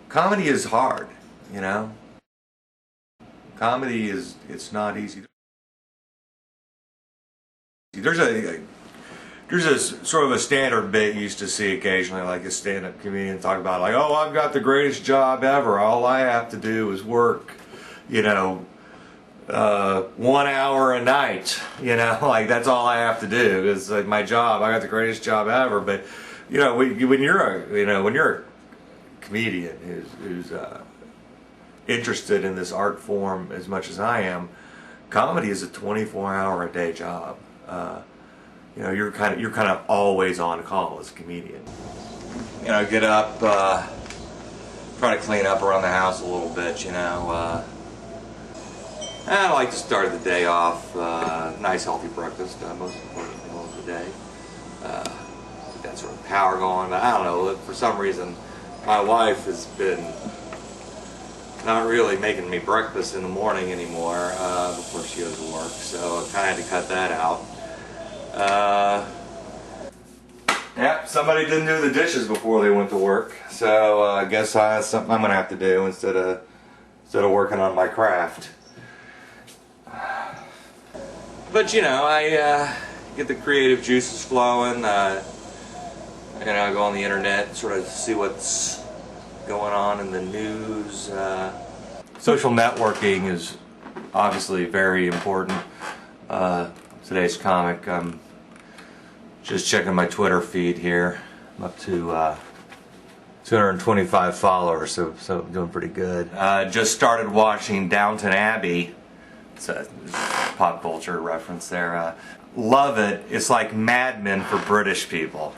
comedy is hard, you know? Comedy is, it's not easy. There's a sort of a standard bit you used to see occasionally, like a stand-up comedian talk about, like, oh, I've got the greatest job ever. All I have to do is work, you know, 1 hour a night, you know, like that's all I have to do. It's like my job. I got the greatest job ever. But you know, when you're a comedian who's interested in this art form as much as I am, comedy is a 24-hour-a-day job. You know, you're kind of always on call as a comedian. You know, get up, try to clean up around the house a little bit. You know, I like to start the day off nice healthy breakfast, most important meal of the day. Get that sort of power going. But I don't know, for some reason, my wife has been not really making me breakfast in the morning anymore before she goes to work, so I kind of had to cut that out. Yeah, somebody didn't do the dishes before they went to work, so I guess that's something I'm gonna have to do instead of working on my craft. But you know, I get the creative juices flowing. You know, I go on the internet, sort of see what's going on in the news. Social networking is obviously very important. Today's comic. I'm just checking my Twitter feed here. I'm up to 225 followers, so I'm doing pretty good. Just started watching Downton Abbey. It's a pop culture reference there. Love it. It's like Mad Men for British people.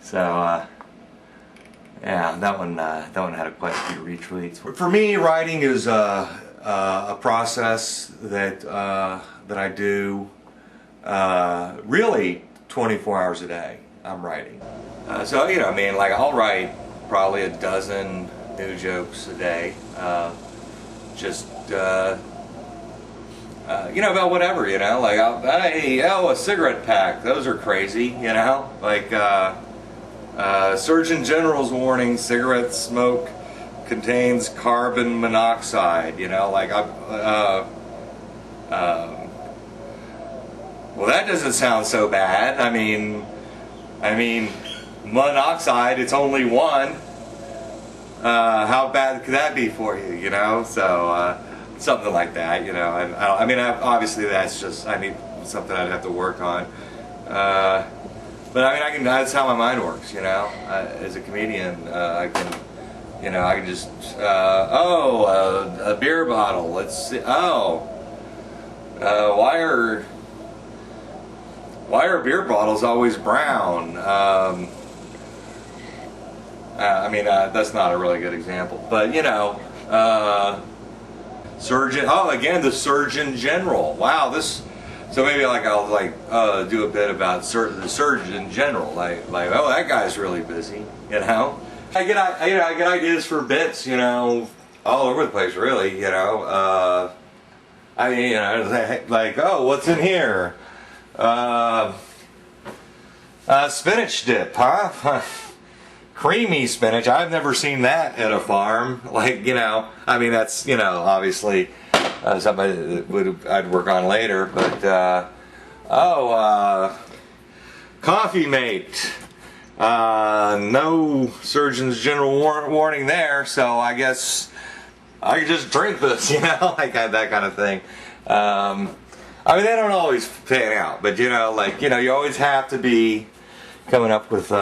So yeah, that one had quite a few retweets. For me, writing is a process that I do really 24 hours a day. I'm writing. So you know, I mean, like I'll write probably a dozen new jokes a day. Just you know, about whatever, you know, like, hey, a cigarette pack, those are crazy, you know, like, Surgeon General's warning, cigarette smoke contains carbon monoxide, you know, like, well, that doesn't sound so bad. I mean, monoxide, it's only one. How bad could that be for you, you know, so, something like that, you know. I mean, obviously that's just, I need something I'd have to work on. But I mean, that's how my mind works, you know. As a comedian, I can, you know, I can just, a beer bottle. Let's see. Why are beer bottles always brown? I mean, that's not a really good example, but you know. Again, the Surgeon General. Wow, this. So maybe like I'll do a bit about the Surgeon General. Like oh, that guy's really busy. You know, I get ideas for bits. You know, all over the place. Really. You know, I mean, you know, like oh, what's in here? Spinach dip, huh? Creamy spinach. I've never seen that at a farm. Like, you know, I mean, that's, you know, obviously something that I'd work on later. But coffee mate. No Surgeon's General warning there, so I guess I could just drink this, you know, like that kind of thing. I mean, they don't always pan out, but you know, like, you know, you always have to be coming up with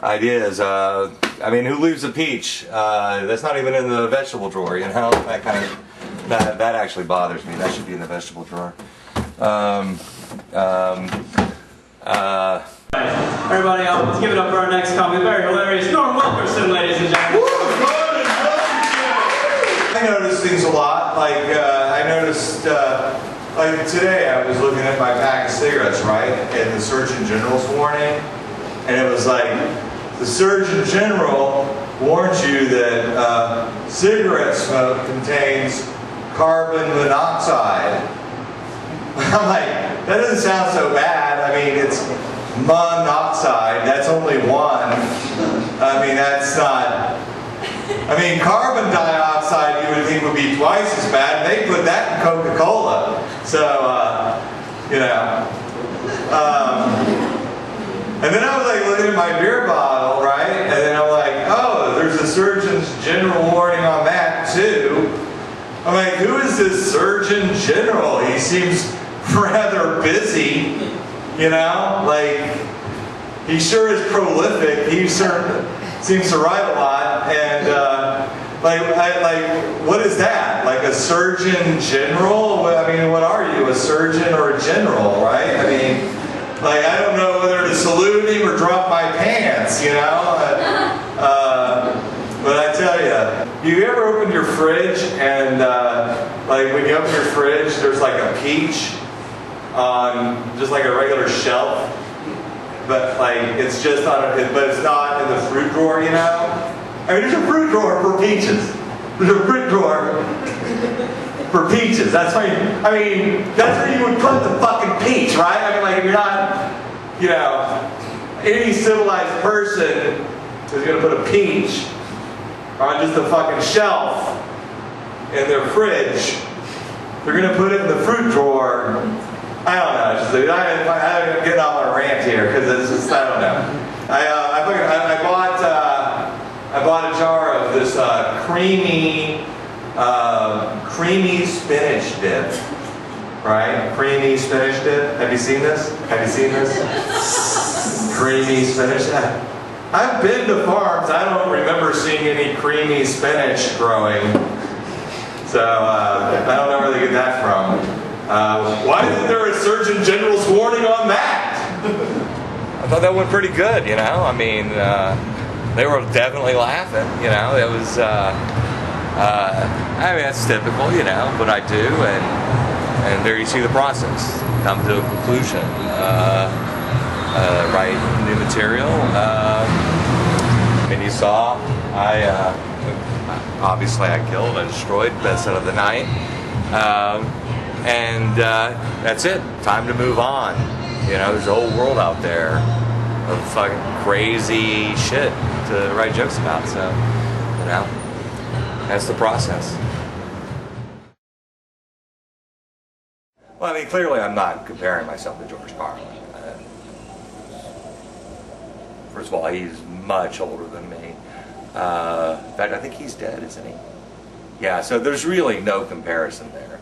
ideas. I mean, who leaves a peach? That's not even in the vegetable drawer, you know? That kind of, that actually bothers me. That should be in the vegetable drawer. Everybody, let's give it up for our next comic. Very hilarious, Norm Wilkerson, ladies and gentlemen. I notice things a lot. Like, I noticed, like today I was looking at my pack of cigarettes, right? And the Surgeon General's warning. And it was like, the Surgeon General warns you that cigarette smoke contains carbon monoxide. I'm like, that doesn't sound so bad. I mean, it's monoxide. That's only one. I mean, that's not. I mean, carbon dioxide you would think would be twice as bad. They put that in Coca-Cola. So, you know. And then I was like looking at my beer bottle, right? And then I'm like, oh, there's a Surgeon General warning on that too. I'm like, who is this Surgeon General? He seems rather busy, you know? Like, he sure is prolific. He sure seems to write a lot. And like, what is that? Like a Surgeon General? I mean, what are you? A surgeon or a general, right? I mean, like, I don't know whether to salute him or drop my pants, you know? But I tell you ever opened your fridge and, like, when you open your fridge, there's like a peach on just like a regular shelf, but like, it's just on but it's not in the fruit drawer, you know? I mean, there's a fruit drawer for peaches. There's a fruit drawer for peaches. That's why, I mean, that's where you would put the fucking peach, right? I mean, like, if you're not, you know, any civilized person is going to put a peach on just a fucking shelf in their fridge. They're going to put it in the fruit drawer. I don't know. I'm getting off on a rant here because it's just, I don't know. I bought a jar of this creamy spinach dip, right? Creamy spinach dip. Have you seen this? Have you seen this? Creamy spinach. I've been to farms. I don't remember seeing any creamy spinach growing. So I don't know where they get that from. Why isn't there a Surgeon General's warning on that? I thought that went pretty good, you know? I mean, they were definitely laughing, you know? It was, I mean, that's typical, you know, what I do, and there you see the process. Come to a conclusion, write new material, and you saw, obviously I killed and destroyed, best of the night, and that's it, time to move on. You know, there's a whole world out there of fucking crazy shit to write jokes about, so, you know, that's the process. Well, I mean, clearly I'm not comparing myself to George Carlin. First of all, he's much older than me. In fact, I think he's dead, isn't he? Yeah, so there's really no comparison there.